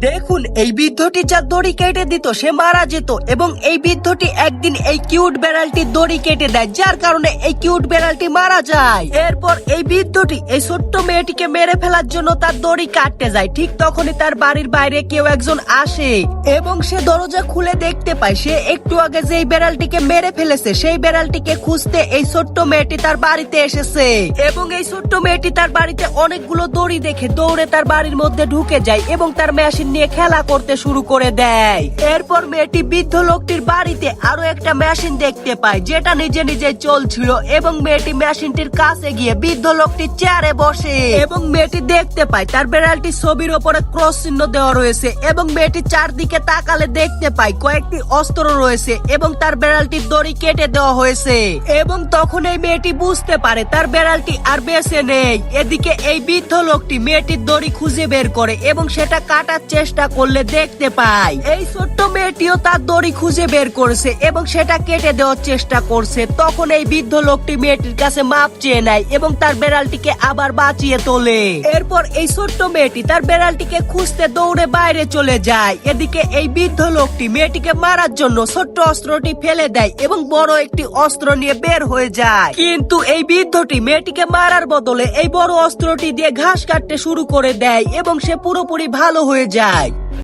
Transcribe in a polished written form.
দেখুন, এই বৃদ্ধটি যার দড়ি কেটে দিত সে মারা যেত এবং এই বৃদ্ধটি একদিন এই কিউট বেড়ালটির দড়ি কেটে দেয়, যার কারণে এই কিউট বেড়ালটি মারা যায়। এরপর এই বৃদ্ধটি এই ছোট্ট মেয়েটিকে মেরে ফেলার জন্য তার দড়ি কাটতে যায়। ঠিক তখনই তার বাড়ির বাইরে কেউ একজন আসে এবং সে দরজা খুলে দেখতে পায় সে একটু আগে যেই বেড়ালটিকে মেরে ফেলেছে সেই বেড়ালটিকে খুঁজতে এই ছোট্ট মেয়েটি তার বাড়িতে এসেছে এবং এই ছোট্ট মেয়েটি তার বাড়িতে অনেকগুলো দড়ি দেখে দৌড়ে তার বাড়ির মধ্যে ঢুকে যায় এবং তার মেশিন নিয়ে খেলা করতে শুরু করে দেয়। এরপর মেয়েটি বৃদ্ধ লোকটির বাড়িতে আরো একটা মেশিন দেখতে পায় যেটা নিজে নিজে চলছিল এবং মেয়েটি মেশিনটির কাছে গিয়ে বৃদ্ধ লোকটির চেয়ারে বসে এবং মেয়েটি দেখতে পায় তার বেড়ালটি ছবির ওপরে ক্রস চিহ্ন দেওয়া রয়েছে এবং মেয়েটি চারদিকে তাকালে দেখতে পায় কয়েকটি অস্ত্র রয়েছে এবং তার বেড়ালটির দড়ি কেটে দেওয়া হয়েছে এবং তখন এই মেয়েটি বুঝতে পারে তার বেড়ালটি আর বেঁচে নেই। এদিকে এই বৃদ্ধ লোকটি মেয়েটির দড়ি খুঁজে বের করে এবং সেটা কাটার চেষ্টা করলে দেখতে পায় এই ছোট্ট মেয়েটিও তার দড়ি খুঁজে বের করেছে এবং সেটা কেটে দেওয়ার চেষ্টা করছে। তখন এই বৃদ্ধ লোকটি মেয়েটির কাছে মাপ চেয়ে নেয় এবং তার বেড়ালটিকে আবার বাঁচিয়ে তোলে। এরপর এই ছোট্ট মেয়েটি তার বেড়ালটিকে খুঁজতে দৌড়ে বাইরে চলে যায়। এদিকে এই বৃদ্ধ লোকটি মেয়েটিকে মারার জন্য ছোট্ট অস্ত্রটি ফেলে দেয় এবং বড় একটি অস্ত্র নিয়ে বের হয়ে যায়, কিন্তু এই বৃদ্ধটি মেয়েটিকে মারার বদলে এই বড় অস্ত্রটি দিয়ে ঘাস কাটতে শুরু করে দেয় এবং সে পুরোপুরি ভালো হয়ে যায়।